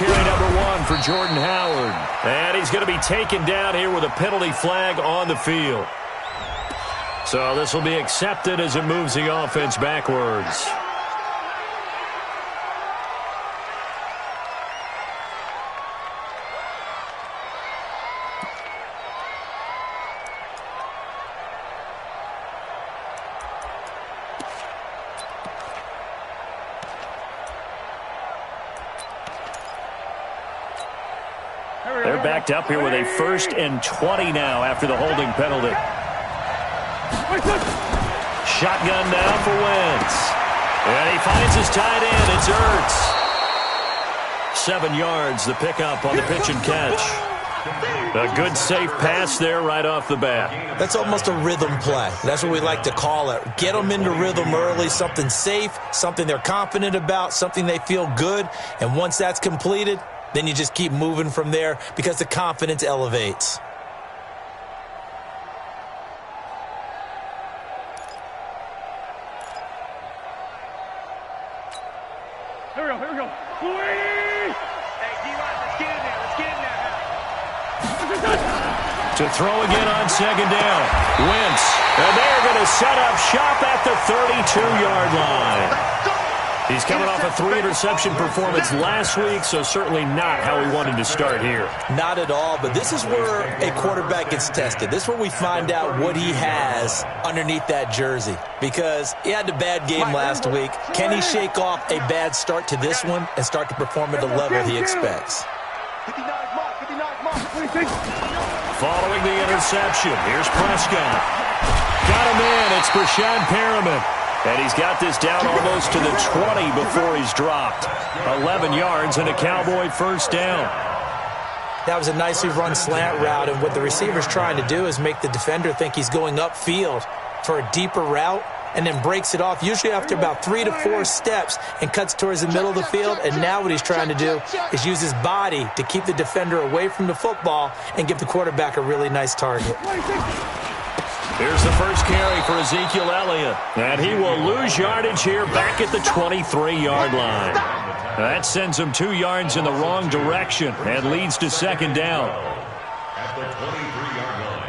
carry number 1 for Jordan Howard. And he's going to be taken down here with a penalty flag on the field. So this will be accepted as it moves the offense backwards. They're backed up here with a 1st and 20 now after the holding penalty. Shotgun now for Wentz. And he finds his tight end. It's Ertz. 7 yards, the pickup on the pitch and catch. A good, safe pass there right off the bat. That's almost a rhythm play. That's what we like to call it. Get them into rhythm early, something safe, something they're confident about, something they feel good. And once that's completed, then you just keep moving from there because the confidence elevates. Here we go. Hey, D-Line, let's get in there. To throw again on 2nd down. Wentz. And they're going to set up shop at the 32-yard line. He's coming off a 3-interception performance last week, so certainly not how he wanted to start here. Not at all, but this is where a quarterback gets tested. This is where we find out what he has underneath that jersey, because he had a bad game last week. Can he shake off a bad start to this one and start to perform at the level he expects? Following the interception, here's Prescott. Got him in. It's Brashad Perriman. And he's got this down almost to the 20 before he's dropped. 11 yards and a Cowboy 1st down. That was a nicely run slant route, and what the receiver's trying to do is make the defender think he's going upfield for a deeper route and then breaks it off, usually after about 3 to 4 steps, and cuts towards the middle of the field. And now what he's trying to do is use his body to keep the defender away from the football and give the quarterback a really nice target. Here's the first carry for Ezekiel Elliott. And he will lose yardage here back at the 23-yard line. That sends him 2 yards in the wrong direction and leads to 2nd down. At the 23-yard line.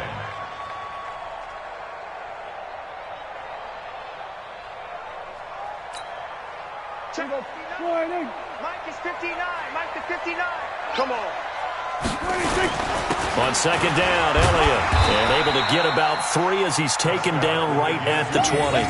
Mike is 59. Mike to 59. Come on. On 2nd down, Elliott. And able to get about 3 as he's taken down right at the 20.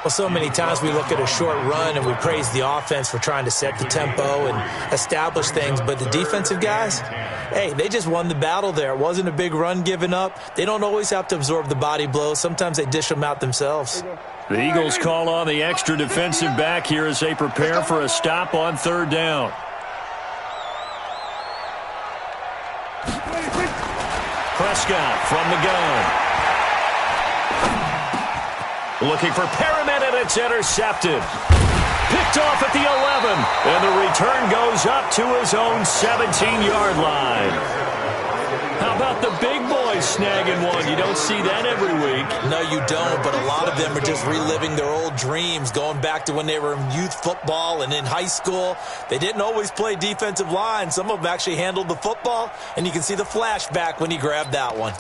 Well, so many times we look at a short run and we praise the offense for trying to set the tempo and establish things, but the defensive guys, hey, they just won the battle there. It wasn't a big run given up. They don't always have to absorb the body blows. Sometimes they dish them out themselves. The Eagles call on the extra defensive back here as they prepare for a stop on 3rd down. Prescott from the gun. Looking for Perriman, and it's intercepted. Picked off at the 11, and the return goes up to his own 17-yard line. How about the big boys snagging one? You don't see that every week. No, you don't, but a lot of them are just reliving their old dreams, going back to when they were in youth football and in high school. They didn't always play defensive line. Some of them actually handled the football, and you can see the flashback when he grabbed that one.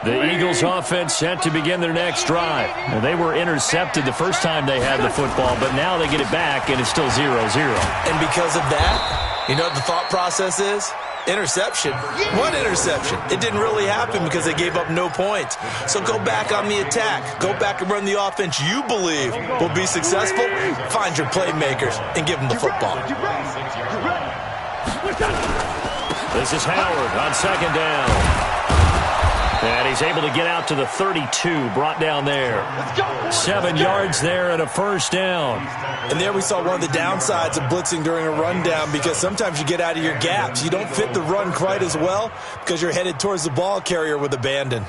The Eagles offense set to begin their next drive. Well, they were intercepted the first time they had the football, but now they get it back, and it's still 0-0. And because of that, you know what the thought process is? Interception. What interception? It didn't really happen because they gave up no points. So go back on the attack. Go back and run the offense you believe will be successful. Find your playmakers and give them the football. This is Howard on 2nd down. And he's able to get out to the 32, brought down there. 7 yards there and a 1st down. And there we saw one of the downsides of blitzing during a rundown, because sometimes you get out of your gaps. You don't fit the run quite as well because you're headed towards the ball carrier with abandon.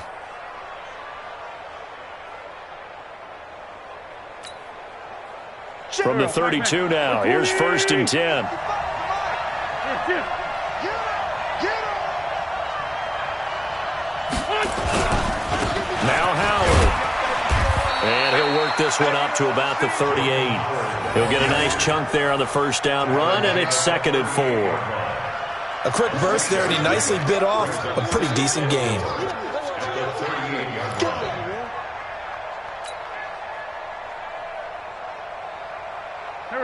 From the 32 now, here's 1st and 10. Now Howard. And he'll work this this one up to about the 38. He'll get a nice chunk there on the first down run, and it's 2nd and 4. A quick burst there, and he nicely bit off a pretty decent gain.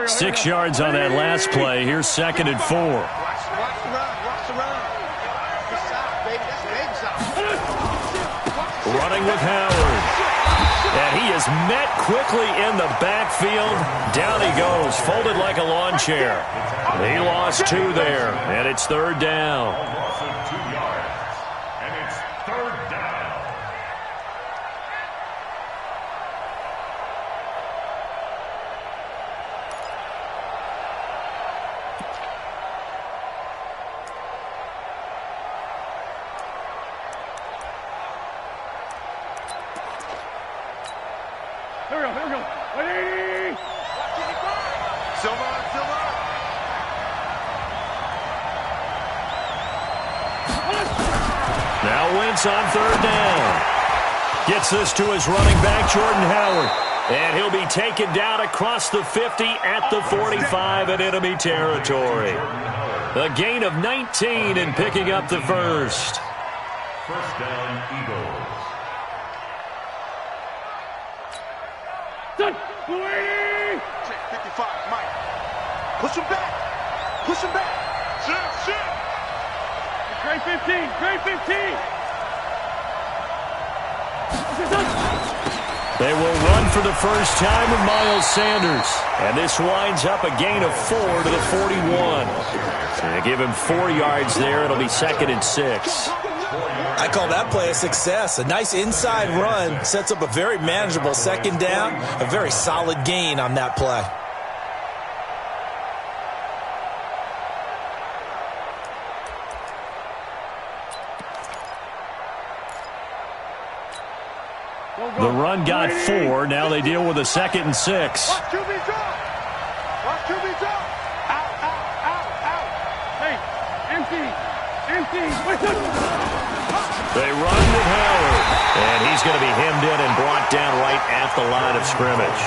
6 yards on that last play. Here's 2nd and 4. Running with Howard. And he is met quickly in the backfield. Down he goes, folded like a lawn chair. He lost 2 there, and it's 3rd down. And it's 3rd down. Here we go. Ready? Silver. Now Wentz on 3rd down. Gets this to his running back, Jordan Howard. And he'll be taken down across the 50 at the 45 in enemy territory. A gain of 19 and picking up the first. 1st down, Eagles. Done. 55, Mike. Push him back. Shit. Grade 15. They will run for the first time with Miles Sanders. And this winds up a gain of 4 to the 41. They give him 4 yards there. It'll be 2nd and 6. I call that play a success. A nice inside run sets up a very manageable 2nd down. A very solid gain on that play. The run got 4. Now they deal with a 2nd and 6. Watch QB drop. Out. Hey, empty. They run with Howard. And he's going to be hemmed in and brought down right at the line of scrimmage.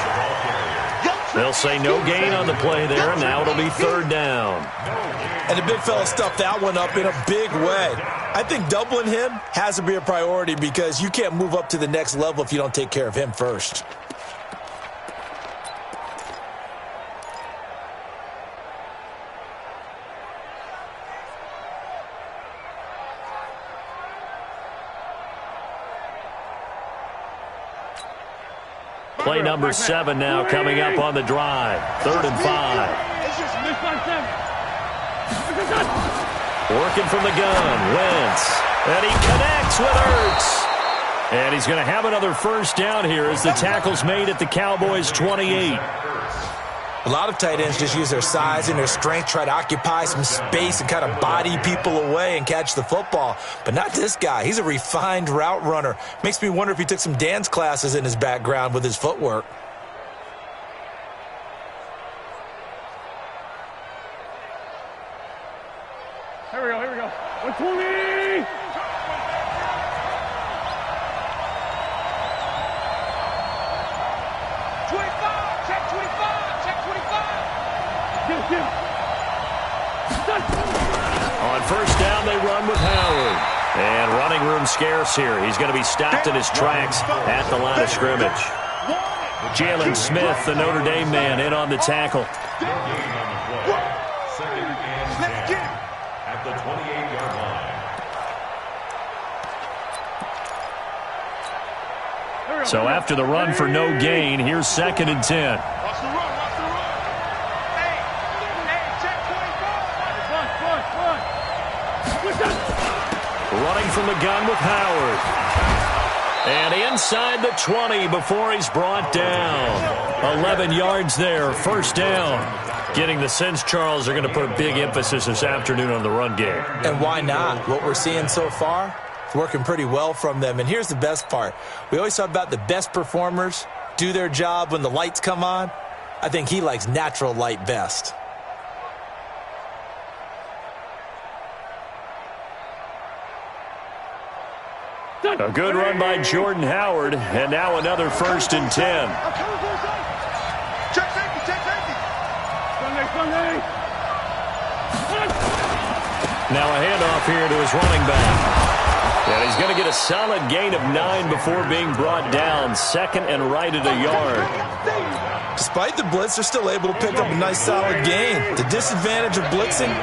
They'll say no gain on the play there. Now it'll be 3rd down. And the big fella stuffed that one up in a big way. I think doubling him has to be a priority because you can't move up to the next level if you don't take care of him first. Play number 7 now coming up on the drive. 3rd and 5. Working from the gun, Wentz. And he connects with Ertz. And he's going to have another first down here as the tackle's made at the Cowboys' 28. A lot of tight ends just use their size and their strength, try to occupy some space and kind of body people away and catch the football. But not this guy. He's a refined route runner. Makes me wonder if he took some dance classes in his background with his footwork. Here we go. 120. On first down, they run with Howard. And running room scarce here. He's going to be stopped in his tracks at the line of scrimmage. Jalen Smith, the Notre Dame man, in on the tackle. Second and 10 at the 28-yard line. So after the run for no gain, here's 2nd and 10. Watch the run. Hey, check 24. Running from the gun with Howard. And inside the 20 before he's brought down. 11 yards there, first down. Getting the sense, Charles, are going to put a big emphasis this afternoon on the run game. And why not? What we're seeing so far, it's working pretty well from them. And here's the best part. We always talk about the best performers do their job when the lights come on. I think he likes natural light best. A good run by Jordan Howard, and now another 1st and 10. Check safety. Sunday. Now a handoff here to his running back. And he's going to get a solid gain of 9 before being brought down. 2nd and right at a yard. Despite the blitz, they're still able to pick up a nice solid gain. The disadvantage of blitzing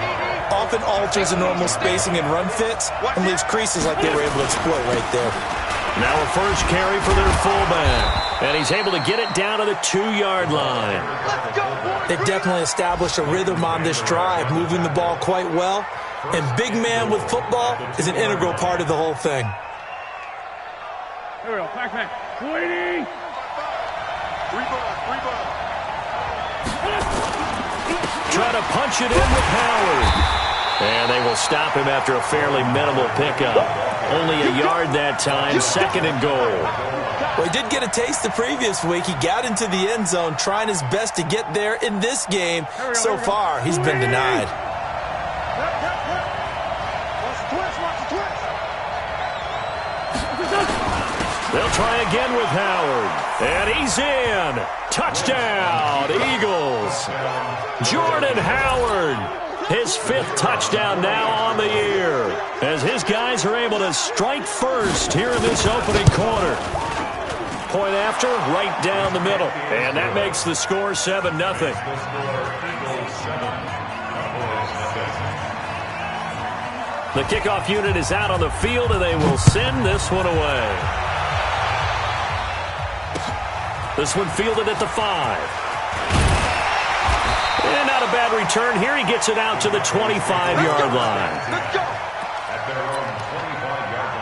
often alters the normal spacing and run fits and leaves creases like they were able to exploit right there. Now a first carry for their fullback. And he's able to get it down to the 2-yard line. They've definitely established a rhythm on this drive, moving the ball quite well. And big man with football is an integral part of the whole thing. Here we go. Back. Waiting. Rebound. Try to punch it in with Howard. And they will stop him after a fairly minimal pickup. Only a yard that time, 2nd and goal. Well, he did get a taste the previous week. He got into the end zone trying his best to get there in this game. So far, he's been denied. They'll try again with Howard. And he's in. Touchdown, Eagles. Jordan Howard. His 5th touchdown now on the year. As his guys are able to strike first here in this opening quarter. Point after, right down the middle. And that makes the score 7-0. The kickoff unit is out on the field, and they will send this one away. This one fielded at the 5. And not a bad return here. He gets it out to the 25-yard line. Let's go. At their own 25-yard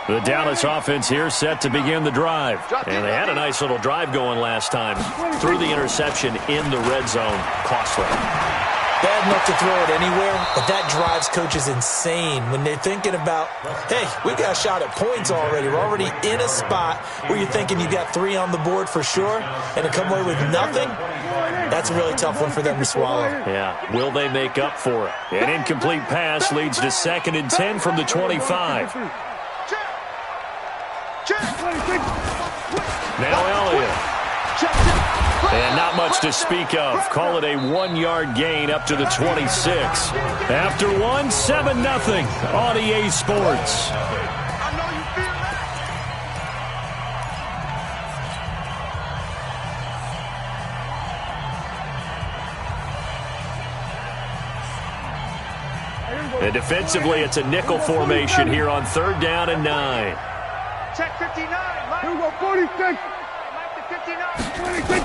line. The Dallas offense here set to begin the drive. And they had a nice little drive going last time. Threw the interception in the red zone. Costly. Bad enough to throw it anywhere, but that drives coaches insane when they're thinking about, hey, we've got a shot at points already. We're already in a spot where you're thinking you got 3 on the board for sure, and to come away with nothing, that's a really tough one for them to swallow. Yeah, will they make up for it? An incomplete pass leads to 2nd and 10 from the 25. Now Elliott. And not much to speak of. Call it a 1-yard gain up to the 26. After 1, 7-0 on EA Sports. And defensively, it's a nickel formation here on 3rd down and 9. Check 59. Here we go, 46. 59.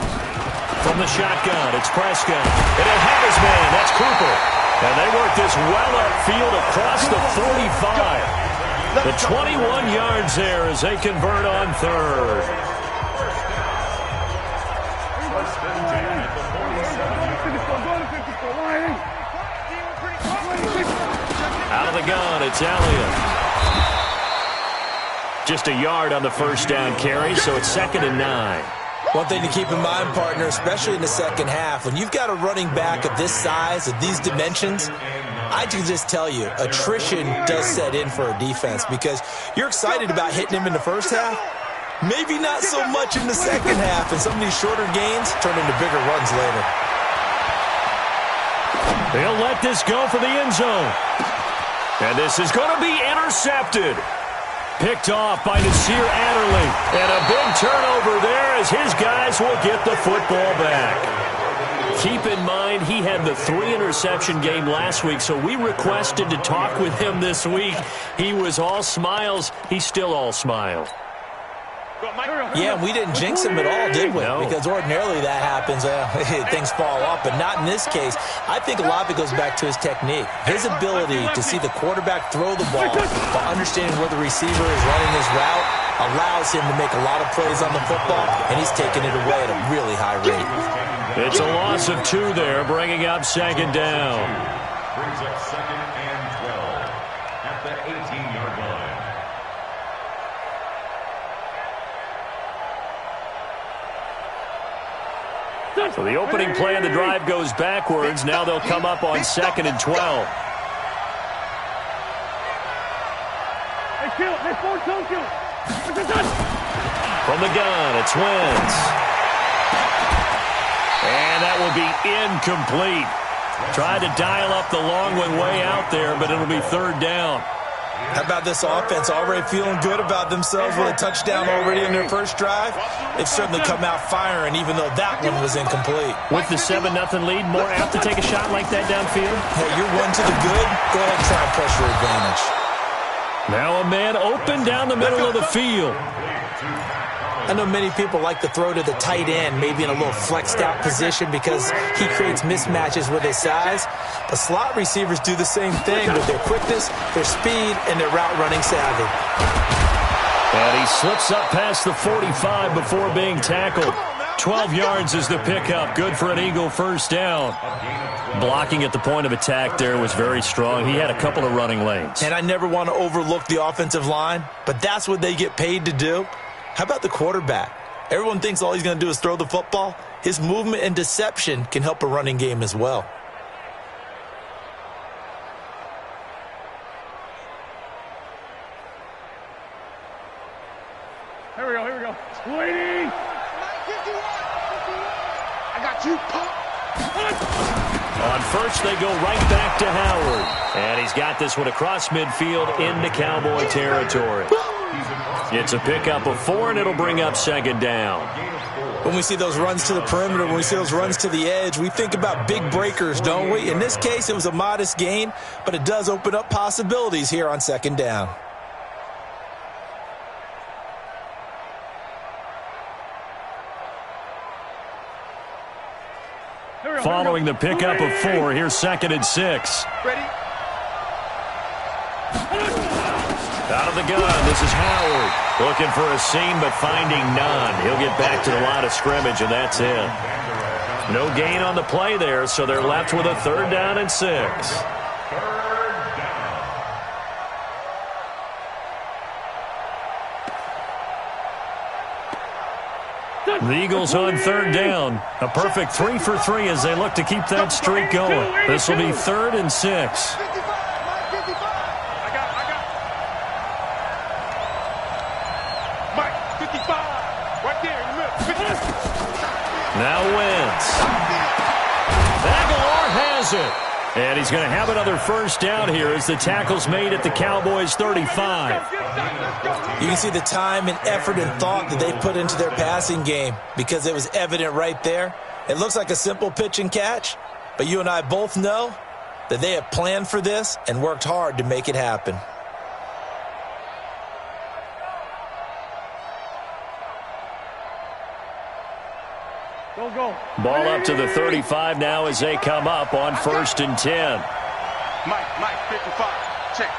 From the shotgun, it's Prescott. And he'll have his man. That's Cooper. And they work this well upfield across the 45. The 21 yards there as they convert on 3rd. Out of the gun, it's Elliott. Just a yard on the 1st down carry, so it's 2nd and 9. One thing to keep in mind, partner, especially in the second half, when you've got a running back of this size, of these dimensions, I can just tell you, attrition does set in for a defense because you're excited about hitting him in the first half, maybe not so much in the second half, and some of these shorter gains turn into bigger runs later. They'll let this go for the end zone. And this is going to be intercepted. Picked off by Nasir Adderley. And a big turnover there as his guys will get the football back. Keep in mind, he had the 3-interception game last week, so we requested to talk with him this week. He was all smiles. He's still all smiles. Yeah, we didn't jinx him at all, did we? No. Because ordinarily that happens, things fall off, but not in this case. I think a lot of it goes back to his technique. His ability to see the quarterback throw the ball while understanding where the receiver is running his route allows him to make a lot of plays on the football, and he's taking it away at a really high rate. It's a loss of 2 there, bringing up 2nd down. Brings up 2nd and 12 at the 18-yard line. So the opening play of the drive goes backwards. Now they'll come up on 2nd and 12. Hey, kill it. Hey, forward, kill it. From the gun, it's Wentz. And that will be incomplete. Tried to dial up the long one way out there, but it'll be 3rd down. How about this offense already feeling good about themselves with a touchdown already in their first drive? They've certainly come out firing, even though that one was incomplete. With the 7-0 lead, more apt to take a shot like that downfield? Hey, you're one to the good. Go ahead and try and press your advantage. Now a man open down the middle of the field. I know many people like to throw to the tight end, maybe in a little flexed out position because he creates mismatches with his size. But slot receivers do the same thing with their quickness, their speed, and their route running savvy. And he slips up past the 45 before being tackled. 12 yards is the pickup. Good for an Eagle first down. Blocking at the point of attack there was very strong. He had a couple of running lanes. And I never want to overlook the offensive line, but that's what they get paid to do. How about the quarterback? Everyone thinks all he's going to do is throw the football. His movement and deception can help a running game as well. Here we go. Waiting. I got you, Pop. On first, they go right back to Howard. And he's got this one across midfield into Cowboy territory. It's a pickup of 4, and it'll bring up 2nd down. When we see those runs to the perimeter, when we see those runs to the edge, we think about big breakers, don't we? In this case, it was a modest gain, but it does open up possibilities here on 2nd down. Following the pickup of 4, here's 2nd and 6. Ready? Out of the gun, this is Howard. Looking for a seam, but finding none. He'll get back to the line of scrimmage, and that's it. No gain on the play there, so they're left with a 3rd down and 6. The Eagles on 3rd down. A perfect 3 for 3 as they look to keep that streak going. This will be 3rd and 6. Now Wentz. Aguilar has it. And he's going to have another first down here as the tackle's made at the Cowboys' 35. You can see the time and effort and thought that they put into their passing game because it was evident right there. It looks like a simple pitch and catch, but you and I both know that they have planned for this and worked hard to make it happen. Go. Ball up to the 35 now as they come up on 1st and 10. Mike, 55. Check.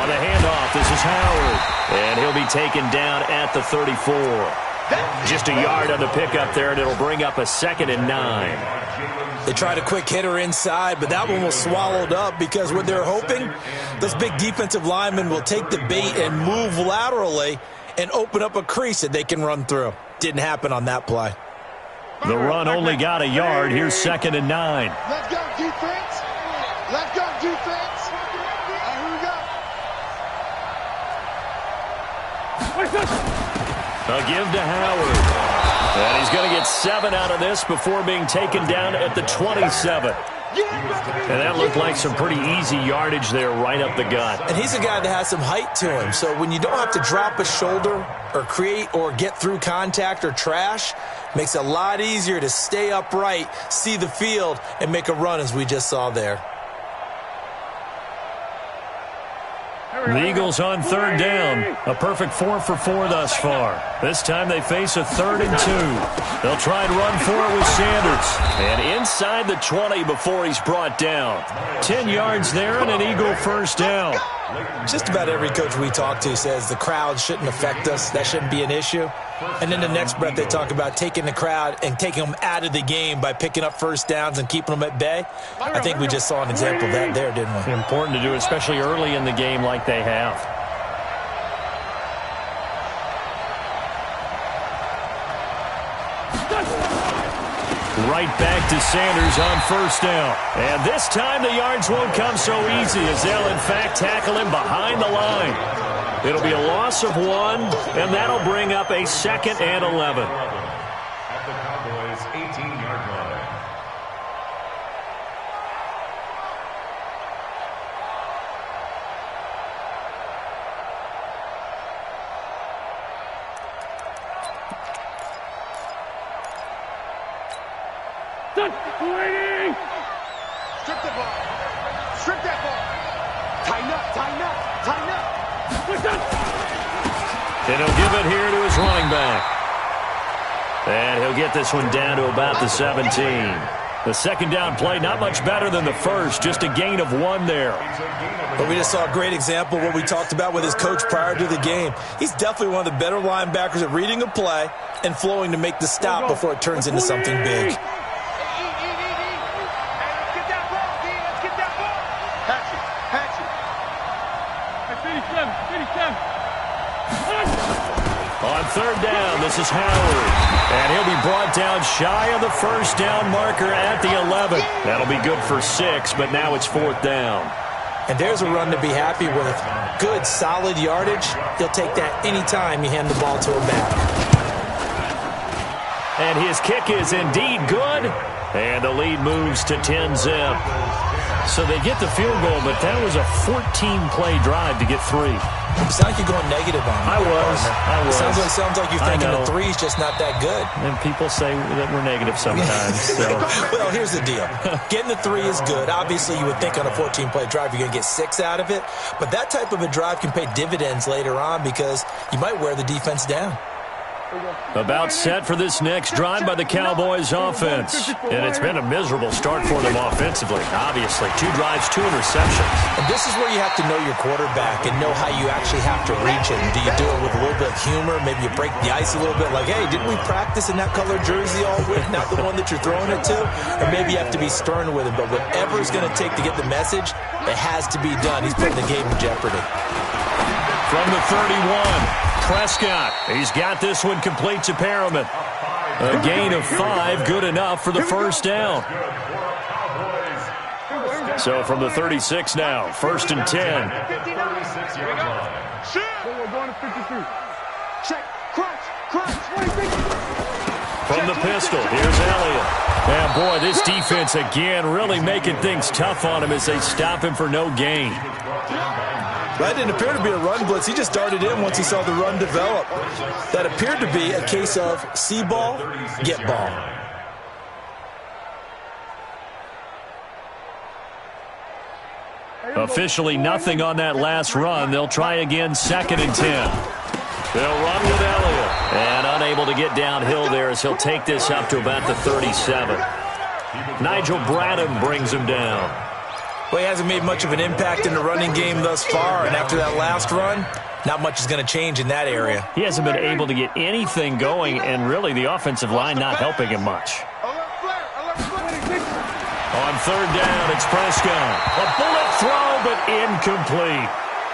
On the handoff, this is Howard. And he'll be taken down at the 34. Just a yard on the pickup there, and it'll bring up a 2nd and 9. They tried a quick hitter inside, but that one was swallowed up because what they're hoping, those big defensive linemen will take the bait and move laterally and open up a crease that they can run through. Didn't happen on that play. The run only got a yard. Here's 2nd and 9. Let's go, defense. Let's go, defense. Here we go. A give to Howard. And he's going to get 7 out of this before being taken down at the 27. And that looked like some pretty easy yardage there right up the gut. And he's a guy that has some height to him. So when you don't have to drop a shoulder or create or get through contact or trash, makes it a lot easier to stay upright, see the field, and make a run as we just saw there. The Eagles on 3rd down. A perfect 4 for 4 thus far. This time they face a 3rd and 2. They'll try and run for it with Sanders. And inside the 20 before he's brought down. 10 yards there and an Eagle first down. Just about every coach we talk to says the crowd shouldn't affect us. That shouldn't be an issue. And then the next breath they talk about taking the crowd and taking them out of the game by picking up first downs and keeping them at bay. I think we just saw an example of that there, didn't we? Important to do, especially early in the game like they have. Right back to Sanders on first down. And this time the yards won't come so easy as they'll, in fact, tackle him behind the line. It'll be a loss of 1, and that'll bring up a 2nd and 11. At the Cowboys' 18-yard line. Waiting! Strip the ball. Strip that ball. Tighten up, tighten up, tighten up. Push up! And he'll give it here to his running back. And he'll get this one down to about the 17. The second down play, not much better than the first, just a gain of 1 there. But we just saw a great example of what we talked about with his coach prior to the game. He's definitely one of the better linebackers at reading a play and flowing to make the stop before it turns into something big. On third down, this is Howard. And he'll be brought down shy of the first down marker at the 11. That'll be good for 6, but now it's 4th down. And there's a run to be happy with. Good, solid yardage. He'll take that any time you hand the ball to him back. And his kick is indeed good. And the lead moves to 10-zip. So they get the field goal, but that was a 14-play drive to get 3. It sounds like you're going negative on me. I was. Sounds like you're thinking the 3's just not that good. And people say that we're negative sometimes. So. Well, here's the deal. Getting the 3 is good. Obviously, you would think on a 14-play drive you're going to get 6 out of it. But that type of a drive can pay dividends later on because you might wear the defense down. About set for this next drive by the Cowboys offense. And it's been a miserable start for them offensively, obviously. 2 drives, 2 interceptions. And this is where you have to know your quarterback and know how you actually have to reach it. And do you do it with a little bit of humor? Maybe you break the ice a little bit like, hey, didn't we practice in that color jersey all week? Not the one that you're throwing it to? Or maybe you have to be stern with him. But whatever it's going to take to get the message, it has to be done. He's putting the game in jeopardy. From the 31. Prescott, he's got this one complete to Perriman. A gain of 5, good enough for the first down. So from the 36 now, 1st and 10. We're going to 52. Check, crunch, crunch. From the pistol, here's Elliott. And boy, this defense again really making things tough on him as they stop him for no gain. That didn't appear to be a run blitz. He just darted in once he saw the run develop. That appeared to be a case of see ball, get ball. Officially nothing on that last run. They'll try again, 2nd and 10. They'll run with Elliott. And unable to get downhill there as he'll take this up to about the 37. Nigel Bradham brings him down. Well, he hasn't made much of an impact in the running game thus far, and after that last run, not much is going to change in that area. He hasn't been able to get anything going, and really the offensive line not helping him much. On third down, it's Prescott. A bullet throw, but incomplete.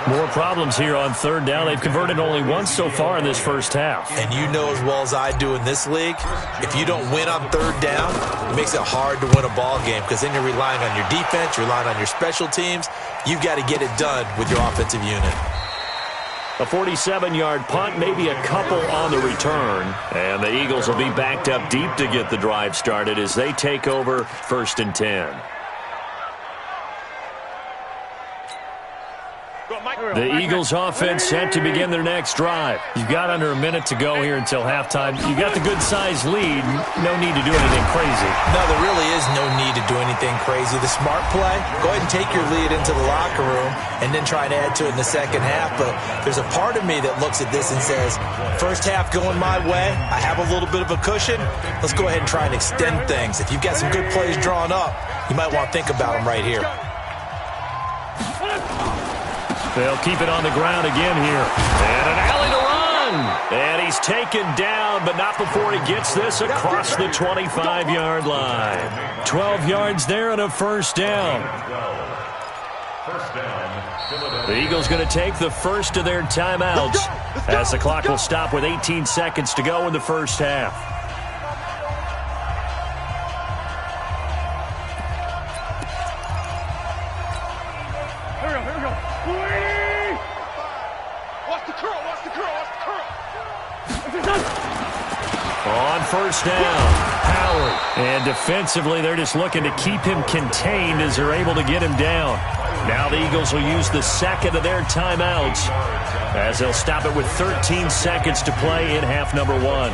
More problems here on third down. They've converted only once so far in this first half. And you know as well as I do in this league, if you don't win on third down, it makes it hard to win a ball game because then you're relying on your defense, you're relying on your special teams. You've got to get it done with your offensive unit. A 47-yard punt, maybe a couple on the return. And the Eagles will be backed up deep to get the drive started as they take over 1st and 10. The Eagles offense set to begin their next drive. You've got under a minute to go here until halftime. You got the good-sized lead. No need to do anything crazy. No, there really is no need to do anything crazy. The smart play, go ahead and take your lead into the locker room and then try and add to it in the second half. But there's a part of me that looks at this and says, first half going my way, I have a little bit of a cushion. Let's go ahead and try and extend things. If you've got some good plays drawn up, you might want to think about them right here. They'll keep it on the ground again here. And an alley to run. And he's taken down, but not before he gets this across the 25-yard line. 12 yards there and a first down. The Eagles going to take the first of their timeouts as the clock will stop with 18 seconds to go in the first half. Watch the curl, watch the curl, watch the curl. On first down, Howard. And defensively, they're just looking to keep him contained as they're able to get him down. Now the Eagles will use the second of their timeouts as they'll stop it with 13 seconds to play in half number 1.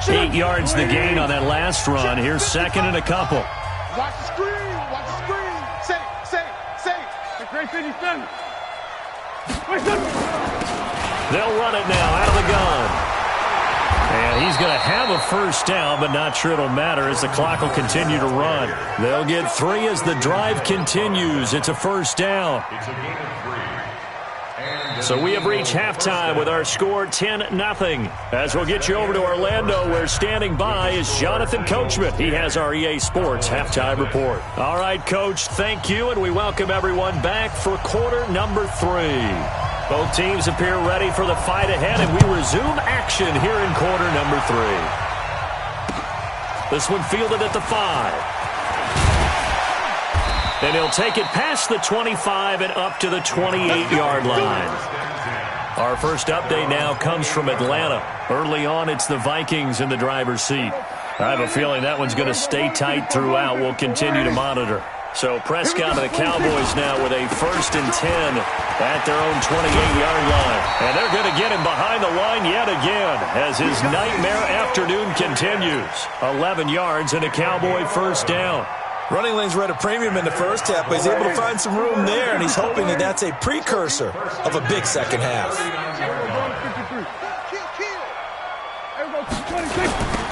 8 yards the gain on that last run. Here's second and a couple. Watch the screen, watch the screen. Safe. The great 57. They'll run it now out of the gun. And he's going to have a first down, but not sure it'll matter as the clock will continue to run. They'll get 3 as the drive continues. It's a first down. It's a gain of 3. So we have reached halftime with our score 10-0. As we'll get you over to Orlando, where standing by is Jonathan Coachman. He has our EA Sports halftime report. All right, Coach, thank you, and we welcome everyone back for quarter number 3. Both teams appear ready for the fight ahead, and we resume action here in quarter number 3. This one fielded at the 5. And he'll take it past the 25 and up to the 28-yard line. Our first update now comes from Atlanta. Early on, it's the Vikings in the driver's seat. I have a feeling that one's going to stay tight throughout. We'll continue to monitor. So Prescott and the Cowboys now with a 1st and 10 at their own 28-yard line. And they're going to get him behind the line yet again as his nightmare afternoon continues. 11 yards and a Cowboy first down. Running lanes were at a premium in the first half, but he's able to find some room there, and he's hoping that that's a precursor of a big second half.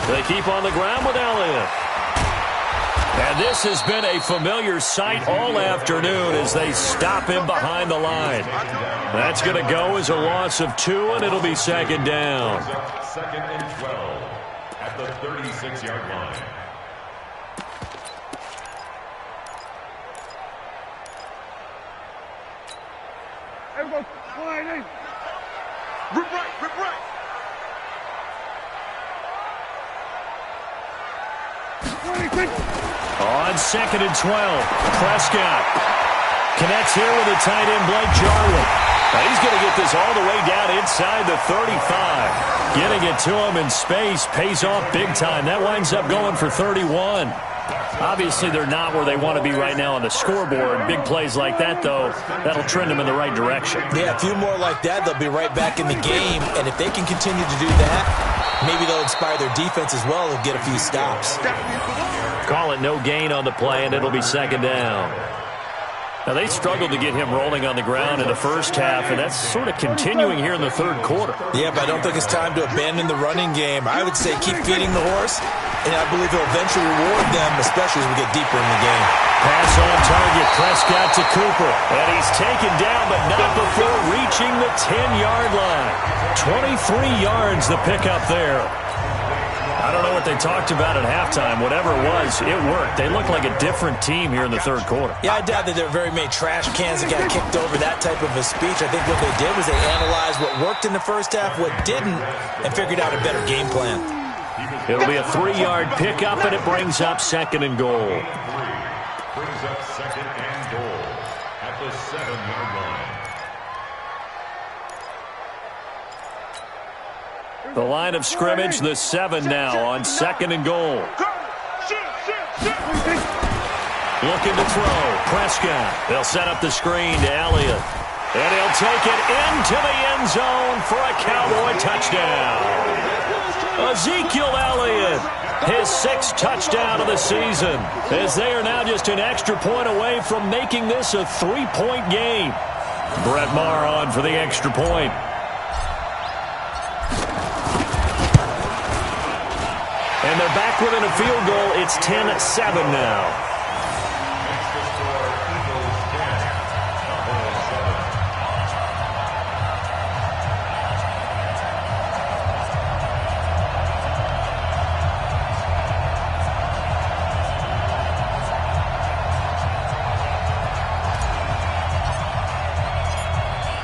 They keep on the ground with Elliott. And this has been a familiar sight all afternoon as they stop him behind the line. That's going to go as a loss of 2, and it'll be second down. Second and 12 at the 36-yard line. Everybody, line in. Rip right, rip right. On second and 12, Prescott connects here with the tight end, Blake Jarwin. Now he's going to get this all the way down inside the 35. Getting it to him in space pays off big time. That winds up going for 31. Obviously, they're not where they want to be right now on the scoreboard. Big plays like that, though, that'll trend them in the right direction. Yeah, a few more like that, they'll be right back in the game. And if they can continue to do that, maybe they'll inspire their defense as well and get a few stops. Call it no gain on the play, and it'll be second down. Now, they struggled to get him rolling on the ground in the first half, and that's sort of continuing here in the third quarter. Yeah, but I don't think it's time to abandon the running game. I would say keep feeding the horse, and I believe he'll eventually reward them, especially as we get deeper in the game. Pass on target, Prescott to Cooper, and he's taken down, but not before reaching the 10-yard line. 23 yards the pickup there. I don't know what they talked about at halftime. Whatever it was, it worked. They look like a different team here in the third quarter. Yeah, I doubt that there were very many trash cans that got kicked over, that type of a speech. I think what they did was they analyzed what worked in the first half, what didn't, and figured out a better game plan. It'll be a 3-yard pickup, and it brings up second and goal. Brings up second and goal at the 7-yard line. The line of scrimmage, the 7 now on second and goal. Looking to throw, Prescott. They'll set up the screen to Elliott. And he'll take it into the end zone for a Cowboy touchdown. Ezekiel Elliott, his 6th touchdown of the season, as they are now just an extra point away from making this a 3-point game. Brett Maher on for the extra point. And they're back within a field goal. It's 10-7 now.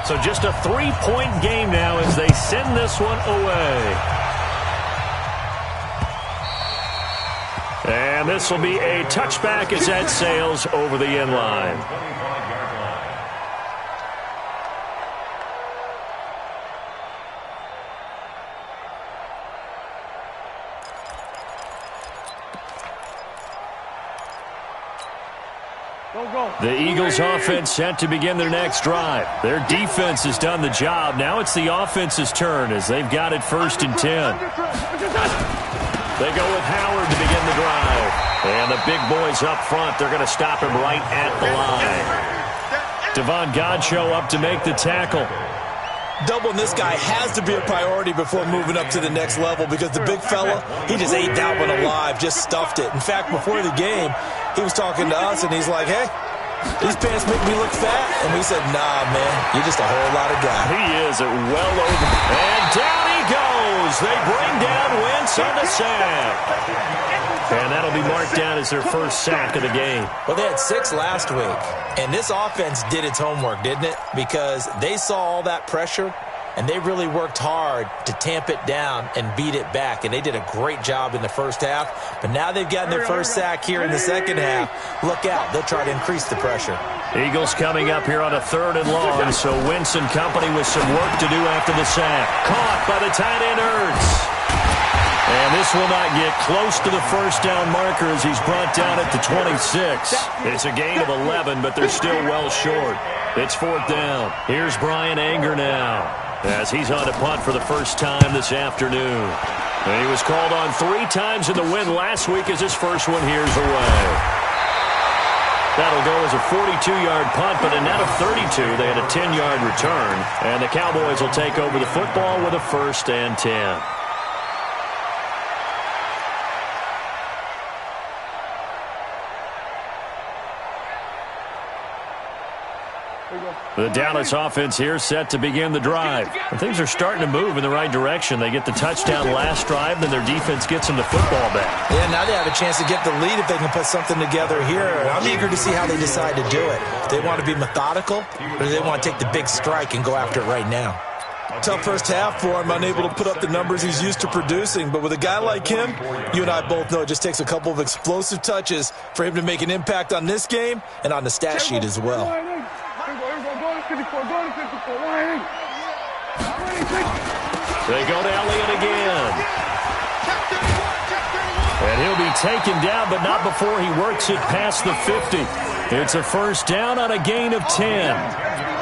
So just a 3-point game now as they send this one away. And this will be a touchback as that sails over the end line. The Eagles offense set to begin their next drive. Their defense has done the job. Now it's the offense's turn as they've got it 1st and 10. They go with Howard to begin the drive. And the big boys up front, they're going to stop him right at the line. Devon Godchaux up to make the tackle. Doubling this guy has to be a priority before moving up to the next level because the big fella, he just ate that one alive, just stuffed it. In fact, before the game, he was talking to us, and he's like, hey, these pants make me look fat. And we said, nah, man, you're just a whole lot of guy. He is well over. And down he goes. They bring down Wentz on the sack. And that'll be marked down as their first sack of the game. Well, they had 6 last week. And this offense did its homework, didn't it? Because they saw all that pressure, and they really worked hard to tamp it down and beat it back. And they did a great job in the first half. But now they've gotten their first sack here in the second half. Look out. They'll try to increase the pressure. Eagles coming up here on a 3rd and long. So Wentz and company with some work to do after the sack. Caught by the tight end Ertz. And this will not get close to the first down marker as he's brought down at the 26. It's a gain of 11, but they're still well short. It's 4th down. Here's Brian Anger now as he's on to punt for the first time this afternoon. And he was called on 3 times in the win last week as his first one here's away. That'll go as a 42-yard punt, but a net of 32. They had a 10-yard return. And the Cowboys will take over the football with a 1st and 10. The Dallas offense here set to begin the drive. And things are starting to move in the right direction. They get the touchdown last drive, then their defense gets them the football back. Yeah, now they have a chance to get the lead if they can put something together here. I'm eager to see how they decide to do it. Do they want to be methodical, or do they want to take the big strike and go after it right now? Tough first half for him, unable to put up the numbers he's used to producing. But with a guy like him, you and I both know it just takes a couple of explosive touches for him to make an impact on this game and on the stat sheet as well. They go to Elliott again. And he'll be taken down, but not before he works it past the 50. It's a 1st down on a gain of 10.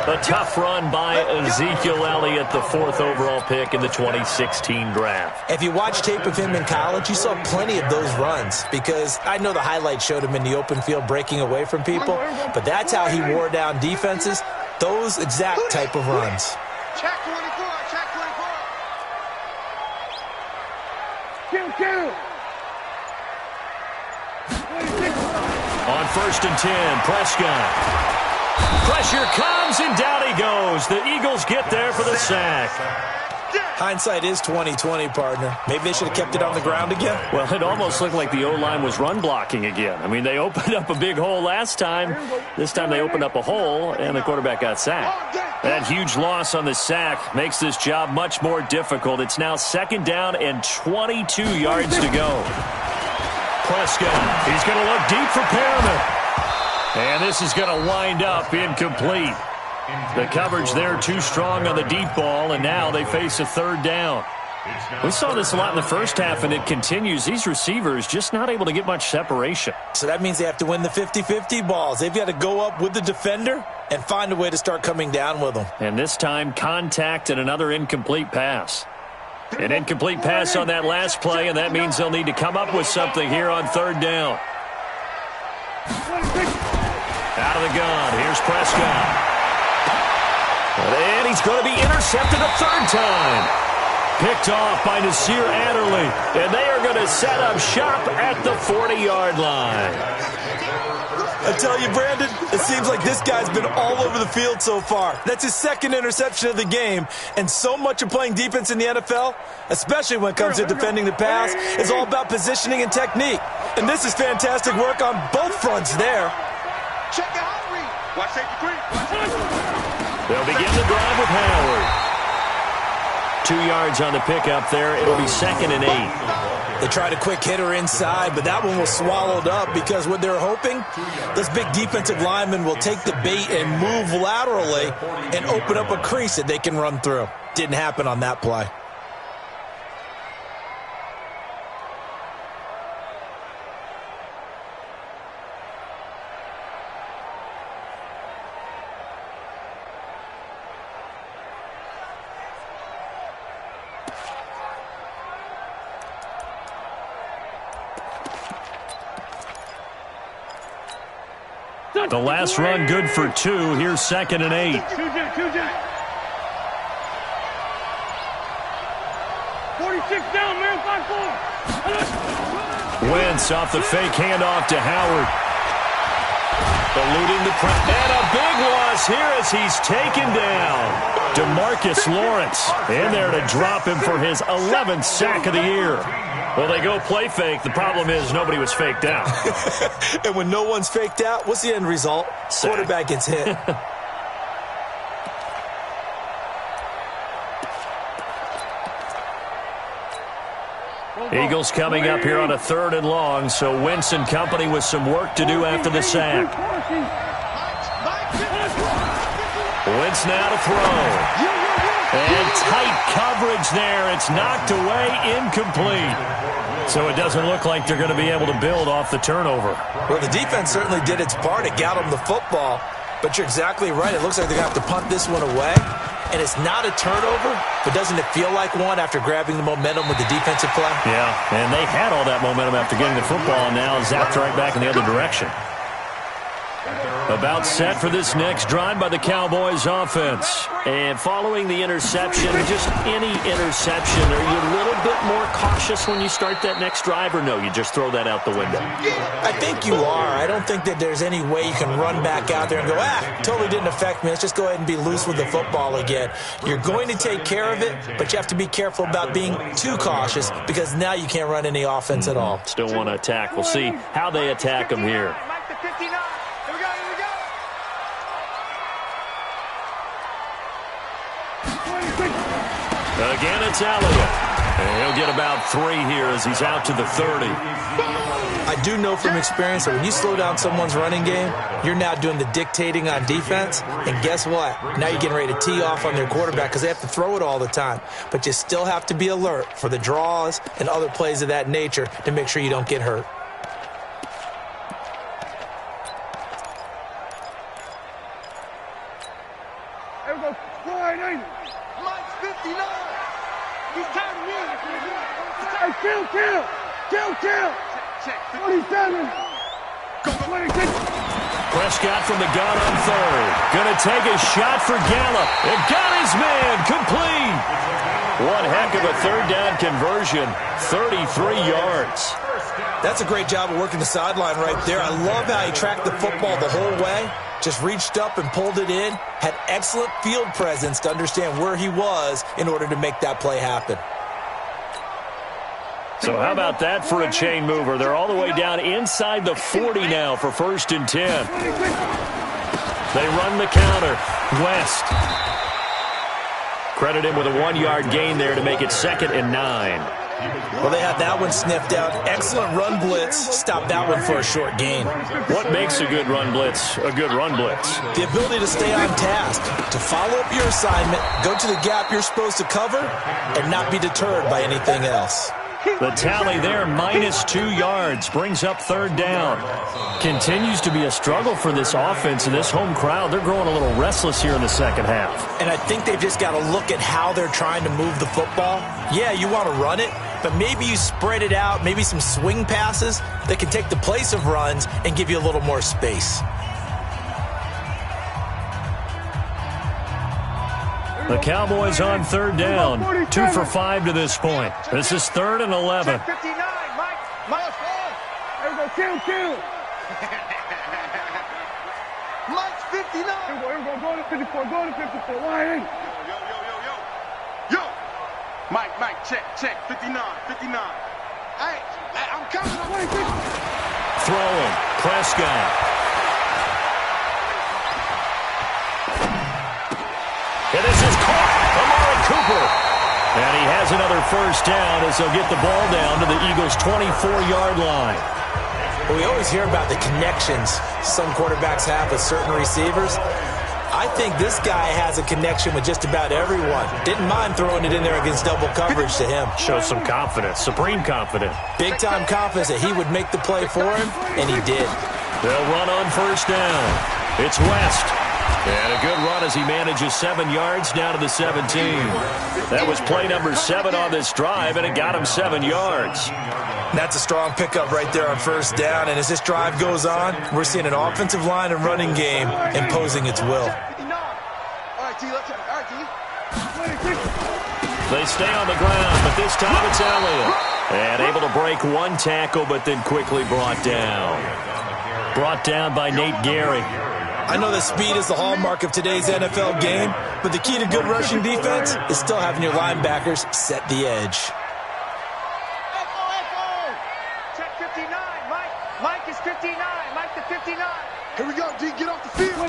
A tough run by Ezekiel Elliott, the 4th overall pick in the 2016 draft. If you watch tape of him in college, you saw plenty of those runs because I know the highlights showed him in the open field breaking away from people, but that's how he wore down defenses, those exact type of runs. Check 24, check 24. Kill. On 1st and 10, Prescott. Pressure comes, and down he goes. The Eagles get there for the sack. Hindsight is 20/20, partner. Maybe they should have kept it on the ground again. Well, it almost looked like the O-line was run blocking again. I mean, they opened up a big hole last time. This time they opened up a hole, and the quarterback got sacked. That huge loss on the sack makes this job much more difficult. It's now 2nd down and 22 yards to go. Prescott, he's going to look deep for Perriman. And this is going to wind up incomplete. The coverage there too strong on the deep ball, and now they face a 3rd down. We saw this a lot in the first half, and it continues. These receivers just not able to get much separation. So that means they have to win the 50-50 balls. They've got to go up with the defender and find a way to start coming down with them. And this time, contact and another incomplete pass. An incomplete pass on that last play, and that means they'll need to come up with something here on 3rd down. Out of the gun, here's Prescott. And he's going to be intercepted a 3rd time. Picked off by Nasir Adderley. And they are going to set up shop at the 40-yard line. I tell you, Brandon, it seems like this guy's been all over the field so far. That's his 2nd interception of the game. And so much of playing defense in the NFL, especially when it comes to defending the pass, is all about positioning and technique. And this is fantastic work on both fronts there. Check the hot read. Watch safety 3. They'll begin the drive with Howard. 2 yards on the pickup there. It'll be 2nd and 8. They tried a quick hitter inside, but that one was swallowed up because what they're hoping, this big defensive lineman will take the bait and move laterally and open up a crease that they can run through. Didn't happen on that play. The last run good for 2. Here's 2nd and 8. 46 down, man, 5-4. Wentz off the fake handoff to Howard. Eluding the press. And a big loss here as he's taken down. DeMarcus Lawrence in there to drop him for his 11th sack of the year. Well, they go play fake. The problem is nobody was faked out. And when no one's faked out, what's the end result? Sack. Quarterback gets hit. Eagles coming up here on a 3rd and long, so Wentz and company with some work to do after the sack. Wentz now to throw. And tight coverage there. It's knocked away, incomplete. So it doesn't look like they're going to be able to build off the turnover. Well, the defense certainly did its part. It got them the football. But you're exactly right. It looks like they're going to have to punt this one away. And it's not a turnover, but doesn't it feel like one after grabbing the momentum with the defensive play? Yeah, and they had all that momentum after getting the football, and now zapped right back in the other direction. About set for this next drive by the Cowboys offense. And following the interception, just any interception, are you a little bit more cautious when you start that next drive, or no, you just throw that out the window? I think you are. I don't think that there's any way you can run back out there and go, totally didn't affect me. Let's just go ahead and be loose with the football again. You're going to take care of it, but you have to be careful about being too cautious because now you can't run any offense at all. Still want to attack. We'll see how they attack them here. Again, it's Elliott. And he'll get about 3 here as he's out to the 30. I do know from experience that when you slow down someone's running game, you're now doing the dictating on defense. And guess what? Now you're getting ready to tee off on their quarterback because they have to throw it all the time. But you still have to be alert for the draws and other plays of that nature to make sure you don't get hurt. There we go. Slide 80. Mike's 59. He's tired of running. Hey, kill. Check. 47. Go. 26. Prescott from the gun on 3rd. Going to take a shot for Gallup. And got his man complete. One heck of a 3rd down conversion. 33 yards. That's a great job of working the sideline right there. I love how he tracked the football the whole way. Just reached up and pulled it in. Had excellent field presence to understand where he was in order to make that play happen. So how about that for a chain mover? They're all the way down inside the 40 now for 1st and 10. They run the counter. West. Credit him with a 1-yard gain there to make it 2nd and 9. Well, they had that one sniffed out. Excellent run blitz. Stopped that one for a short gain. What makes a good run blitz a good run blitz? The ability to stay on task, to follow up your assignment, go to the gap you're supposed to cover, and not be deterred by anything else. The tally there, -2 yards, brings up 3rd down. Continues to be a struggle for this offense and this home crowd. They're growing a little restless here in the second half. And I think they've just got to look at how they're trying to move the football. Yeah, you want to run it, but maybe you spread it out, maybe some swing passes that can take the place of runs and give you a little more space. The Cowboys on 3rd down, 2 for 5 to this point. This is 3rd and 11. 59, Mike. There we go. Kill. Mike's 59. Here we go. Go to 54. Line 8. Yo. Mike, check. 59. Hey, I'm coming. 26. Throwing, Prescott. Cooper. And he has another first down as they'll get the ball down to the Eagles' 24-yard line. We always hear about the connections some quarterbacks have with certain receivers. I think this guy has a connection with just about everyone. Didn't mind throwing it in there against double coverage to him. Shows some confidence, supreme confidence. Big-time confidence that he would make the play for him, and he did. They'll run on first down. It's West. And a good run as he manages 7 yards down to the 17. That was play number 7 on this drive, and it got him 7 yards. That's a strong pickup right there on first down, and as this drive goes on, we're seeing an offensive line and running game imposing its will. They stay on the ground, but this time it's Elliott. And able to break one tackle, but then quickly brought down. Brought down by Nate Gehry. I know that speed is the hallmark of today's NFL game, but the key to good rushing defense is still having your linebackers set the edge. Check 59. Mike is 59. Mike to 59. Here we go, D. Get off the field.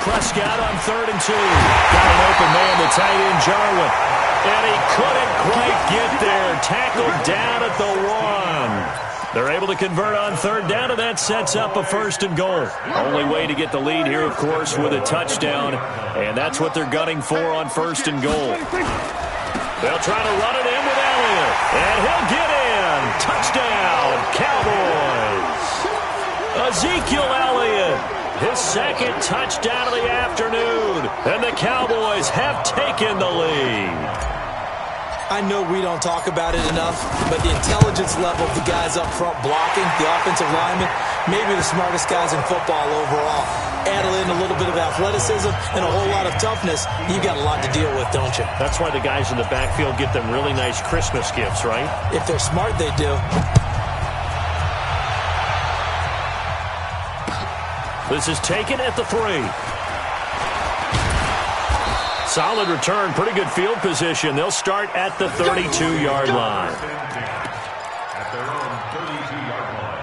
Prescott on 3rd and 2. Got an open man, the tight end, Jarwin. And he couldn't quite get there. Tackled down at the 1. They're able to convert on 3rd down, and that sets up a 1st and goal. Only way to get the lead here, of course, with a touchdown. And that's what they're gunning for on 1st and goal. They'll try to run it in with Elliott. And he'll get in. Touchdown, Cowboys. Ezekiel Elliott. His 2nd touchdown of the afternoon. And the Cowboys have taken the lead. I know we don't talk about it enough, but the intelligence level of the guys up front blocking, the offensive linemen, maybe the smartest guys in football overall. Add in a little bit of athleticism and a whole lot of toughness, you've got a lot to deal with, don't you? That's why the guys in the backfield get them really nice Christmas gifts, right? If they're smart, they do. This is taken at the 3. Solid return, pretty good field position. They'll start at the 32-yard line. At their own 32-yard line.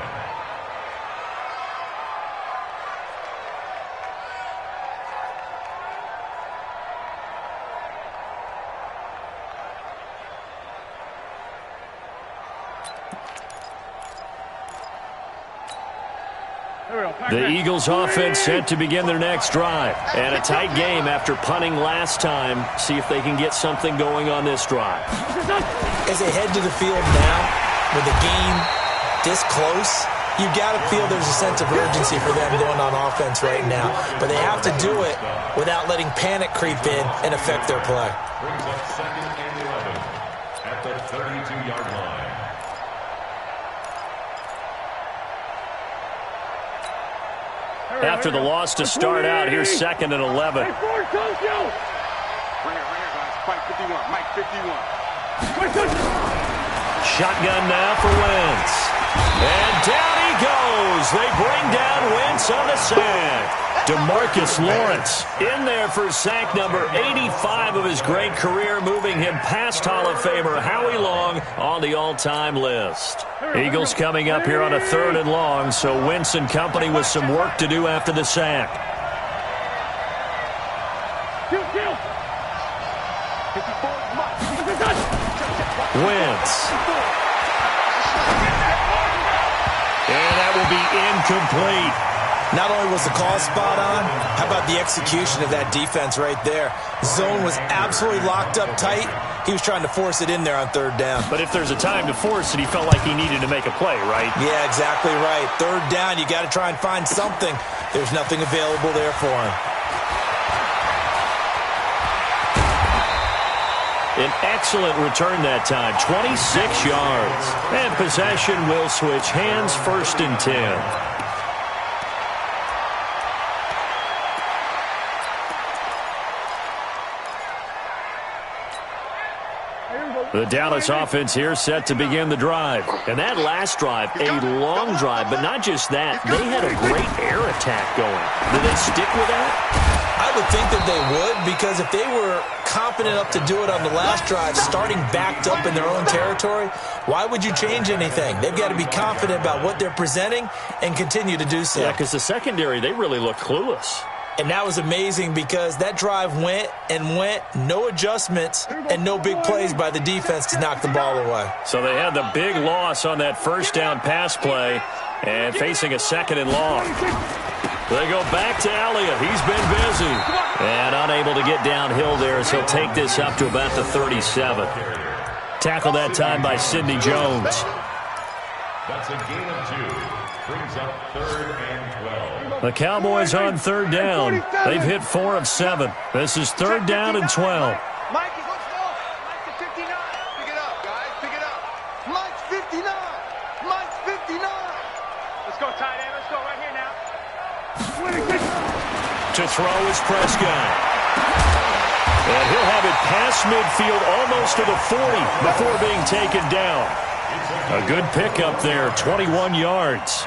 The Eagles offense set to begin their next drive. And a tight game after punting last time. See if they can get something going on this drive. As they head to the field now, with the game this close, you've got to feel there's a sense of urgency for them going on offense right now. But they have to do it without letting panic creep in and affect their play. Brings up 2nd and 11 at the 32-yard line. After the loss to start out, here's 2nd and 11. Right here, Mike 51. Mike 51. Shotgun now for Wentz. And down he goes. They bring down Wentz on the sack. DeMarcus Lawrence in there for sack number 85 of his great career, moving him past Hall of Famer Howie Long on the all-time list. Eagles coming up here on a 3rd and long, so Wentz and company with some work to do after the sack. Wentz. And that will be incomplete. Not only was the call spot on, how about the execution of that defense right there? Zone was absolutely locked up tight. He was trying to force it in there on 3rd down. But if there's a time to force it, he felt like he needed to make a play, right? Yeah, exactly right. 3rd down, you got to try and find something. There's nothing available there for him. An excellent return that time, 26 yards. And possession will switch hands, 1st and 10. The Dallas offense here set to begin the drive. And that last drive, a long drive, but not just that. They had a great air attack going. Did they stick with that? I would think that they would, because if they were confident enough to do it on the last drive, starting backed up in their own territory, why would you change anything? They've got to be confident about what they're presenting and continue to do so. Yeah, because the secondary, they really look clueless. And that was amazing because that drive went and went, no adjustments and no big plays by the defense to knock the ball away. So they had the big loss on that first down pass play and facing a 2nd and long. They go back to Elliott. He's been busy and unable to get downhill there as he'll take this up to about the 37. Tackled that time by Sidney Jones. That's a gain of 2. Brings up 3rd and 12. The Cowboys on 3rd down. They've hit 4 of 7. This is 3rd down and 12. Mike is Mike's at 59. Pick it up, guys. Pick it up. Mike's 59. Mike's 59. Let's go, tight end. Let's go right here now. To throw is Prescott. And he'll have it past midfield almost to the 40 before being taken down. A good pickup there, 21 yards.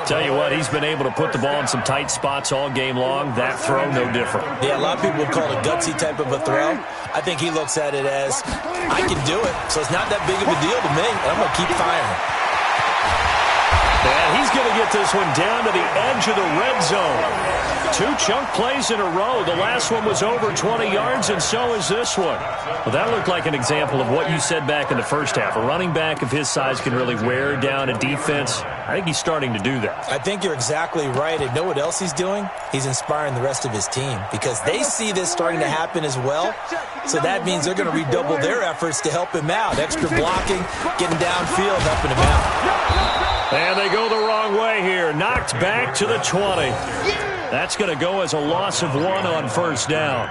Tell you what, he's been able to put the ball in some tight spots all game long. That throw, no different. Yeah, a lot of people would call it a gutsy type of a throw. I think he looks at it as, I can do it, so it's not that big of a deal to me, and I'm going to keep firing. And he's going to get this one down to the edge of the red zone. 2 chunk plays in a row. The last one was over 20 yards, and so is this one. Well, that looked like an example of what you said back in the first half. A running back of his size can really wear down a defense. I think he's starting to do that. I think you're exactly right. And know what else he's doing? He's inspiring the rest of his team because they see this starting to happen as well. So that means they're going to redouble their efforts to help him out. Extra blocking, getting downfield, helping him out. And they go the wrong way here. Knocked back to the 20. That's going to go as a loss of 1 on 1st down.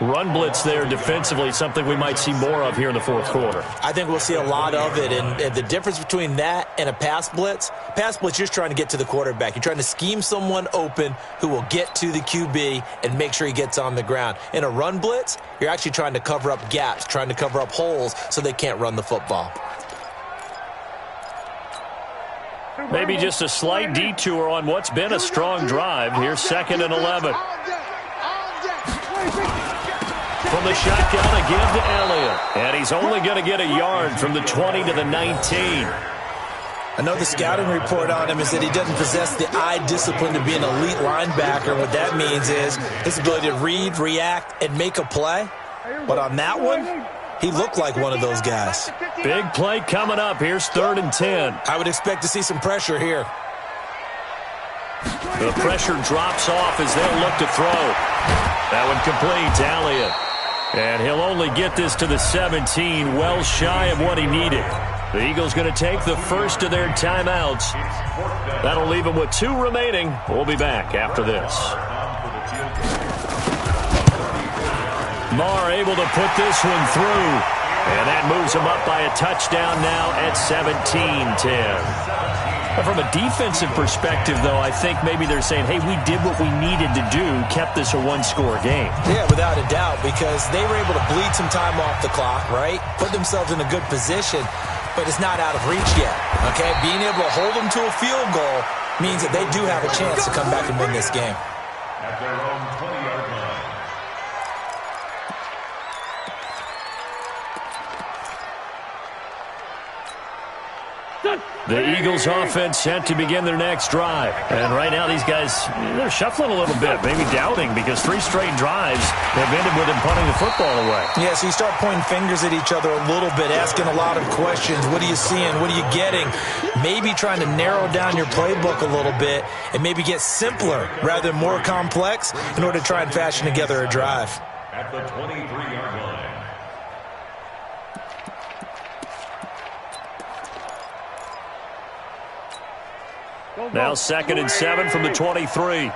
Run blitz there defensively, something we might see more of here in the 4th quarter. I think we'll see a lot of it. And the difference between that and a pass blitz, you're just trying to get to the quarterback. You're trying to scheme someone open who will get to the QB and make sure he gets on the ground. In a run blitz, you're actually trying to cover up gaps, trying to cover up holes so they can't run the football. Maybe just a slight detour on what's been a strong drive. Here's 2nd and 11. From the shotgun, a give to Elliott. And he's only going to get a yard from the 20 to the 19. I know the scouting report on him is that he doesn't possess the eye discipline to be an elite linebacker. What that means is his ability to read, react, and make a play. But on that one, he looked like one of those guys. Big play coming up. Here's 3rd and 10. I would expect to see some pressure here. The pressure drops off as they'll look to throw. That one complete to Elliott. And he'll only get this to the 17, well shy of what he needed. The Eagles going to take the first of their timeouts. That'll leave them with 2 remaining. We'll be back after this. Marr able to put this one through. And that moves him up by a touchdown now at 17-10. From a defensive perspective, though, I think maybe they're saying, hey, we did what we needed to do, kept this a 1-score game. Yeah, without a doubt, because they were able to bleed some time off the clock, right? Put themselves in a good position, but it's not out of reach yet, okay? Being able to hold them to a field goal means that they do have a chance to come back and win this game. At their own 20-yard line. The Eagles offense set to begin their next drive. And right now these guys, they're shuffling a little bit, maybe doubting, because 3 straight drives have ended with them punting the football away. Yeah, so you start pointing fingers at each other a little bit, asking a lot of questions. What are you seeing? What are you getting? Maybe trying to narrow down your playbook a little bit and maybe get simpler rather than more complex in order to try and fashion together a drive. At the 23-yard line. Now 2nd and 7 from the 23. Now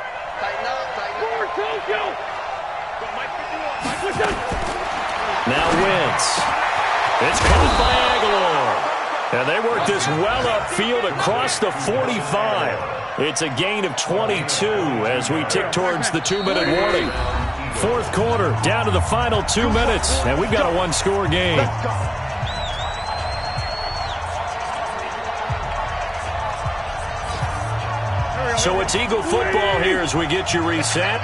Wentz. It's caught by Aguilar. And they work this well upfield across the 45. It's a gain of 22 as we tick towards the 2-minute warning. 4th quarter, down to the final 2 minutes, and we've got a 1-score game. So it's Eagle football here as we get you reset.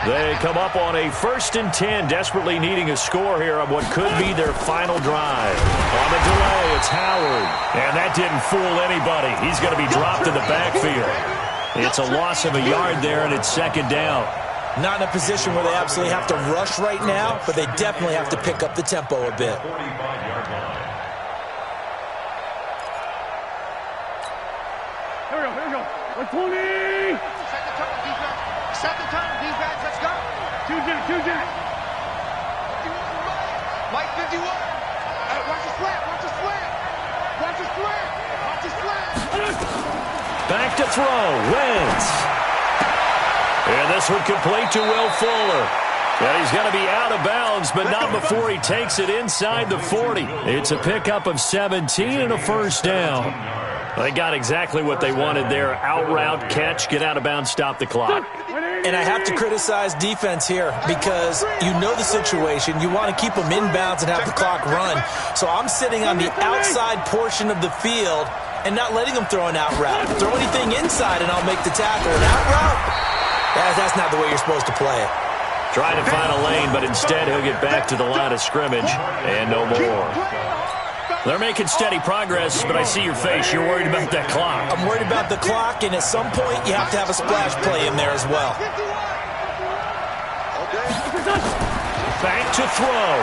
They come up on a 1st and 10, desperately needing a score here on what could be their final drive. On the delay, it's Howard. And that didn't fool anybody. He's going to be dropped in the backfield. It's a loss of a yard there, and it's 2nd down. Not in a position where they absolutely have to rush right now, but they definitely have to pick up the tempo a bit. 45-yard line. Here we go. 120. Set the tone, defense. Let's go. Two jack. Mike 51. Watch the slant. Back to throw. Wentz. And this one complete to Will Fuller. And he's going to be out of bounds, but not before he takes it inside the 40. It's a pickup of 17 and a first down. They got exactly what they wanted there. Out route, catch, get out of bounds, stop the clock. And I have to criticize defense here because you know the situation. You want to keep them inbounds and have the clock run. So I'm sitting on the outside portion of the field and not letting them throw an out route. Throw anything inside and I'll make the tackle. An out route? That's not the way you're supposed to play it. Trying to find a lane, but instead he'll get back to the line of scrimmage and no more. They're making steady progress, but I see your face. You're worried about that clock. I'm worried about the clock, and at some point you have to have a splash play in there as well. Back to throw.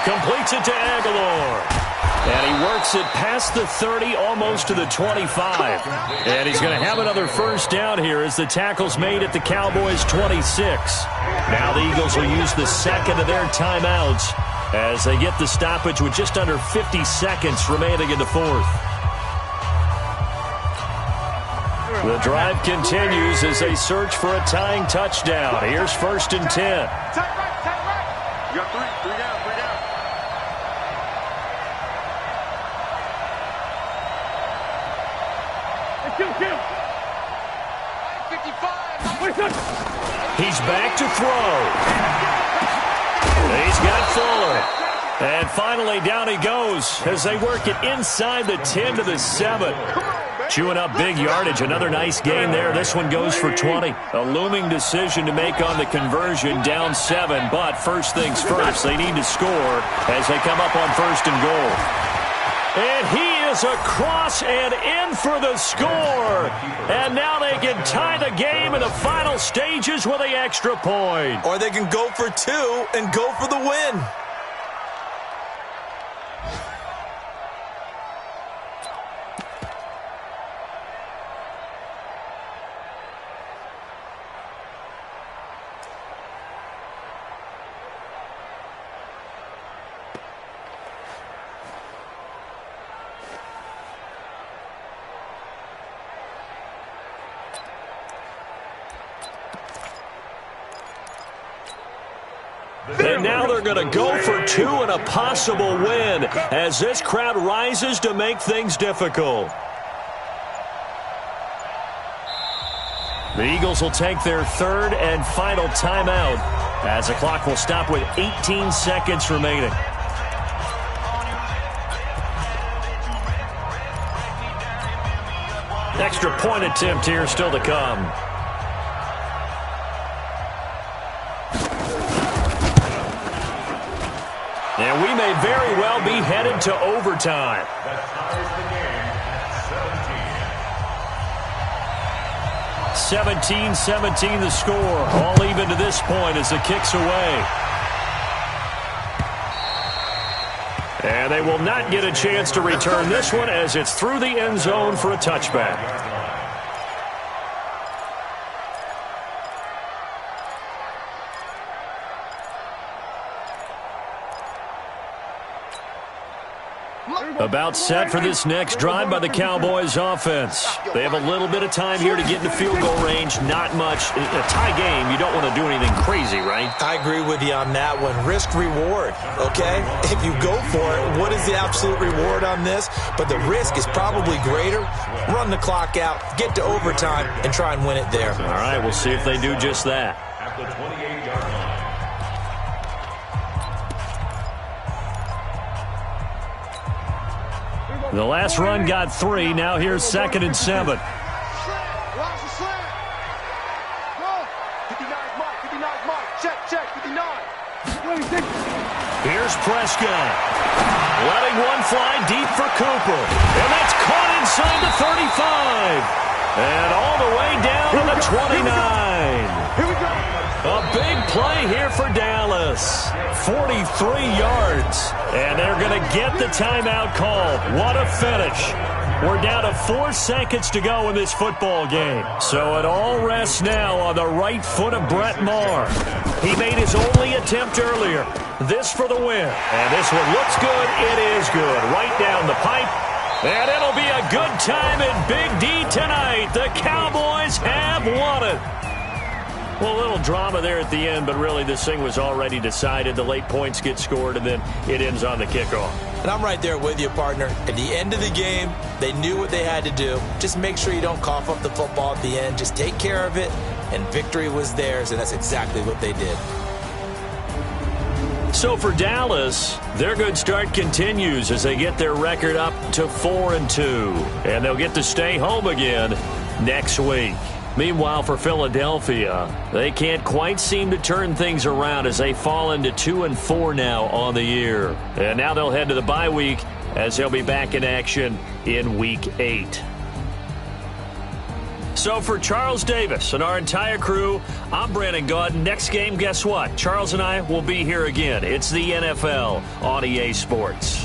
Completes it to Aguilar. And he works it past the 30, almost to the 25. And he's going to have another first down here as the tackle's made at the Cowboys' 26. Now the Eagles will use the second of their timeouts as they get the stoppage with just under 50 seconds remaining in the fourth. The drive continues as they search for a tying touchdown. Here's 1st and 10. Tight right. You got three down. Kill. 55. He's back to throw. He's got Fuller. And finally down he goes as they work it inside the 10 to the 7. Chewing up big yardage. Another nice gain there. This one goes for 20. A looming decision to make on the conversion, down 7. But first things first, they need to score as they come up on 1st and goal. And he is across and in for the score. And now they can tie the game in the final stages with the extra point. Or they can go for 2 and go for the win. And now they're going to go for 2 and a possible win as this crowd rises to make things difficult. The Eagles will take their 3rd and final timeout as the clock will stop with 18 seconds remaining. Extra point attempt here still to come. And we may very well be headed to overtime. That ties the game at 17-17 the score. All even to this point as the kick's away. And they will not get a chance to return this one as it's through the end zone for a touchback. About set for this next drive by the Cowboys offense. They have a little bit of time here to get into field goal range. Not much. In a tie game, you don't want to do anything crazy, right? I agree with you on that one. Risk-reward, okay? If you go for it, what is the absolute reward on this? But the risk is probably greater. Run the clock out, get to overtime, and try and win it there. All right, we'll see if they do just that. At the 28-yard line. The last run got 3. Now here's 2nd and 7. Watch the slant. Go. 59 Mike. Check. 59. Here's Prescott. Letting one fly deep for Cooper. And that's caught inside the 35. And all the way down to the 29. Here we go. A big play here for Dallas. 43 yards. And they're going to get the timeout called. What a finish. We're down to 4 seconds to go in this football game. So it all rests now on the right foot of Brett Maher. He made his only attempt earlier. This for the win. And this one looks good. It is good. Right down the pipe. And it'll be a good time in Big D tonight. The Cowboys have won it. Well, a little drama there at the end, but really this thing was already decided. The late points get scored, and then it ends on the kickoff. And I'm right there with you, partner. At the end of the game, they knew what they had to do. Just make sure you don't cough up the football at the end. Just take care of it, and victory was theirs, and that's exactly what they did. So for Dallas, their good start continues as they get their record up to 4-2. And they'll get to stay home again next week. Meanwhile, for Philadelphia, they can't quite seem to turn things around as they fall into 2-4 now on the year. And now they'll head to the bye week as they'll be back in action in Week 8. So for Charles Davis and our entire crew, I'm Brandon Gaudin. Next game, guess what? Charles and I will be here again. It's the NFL on EA Sports.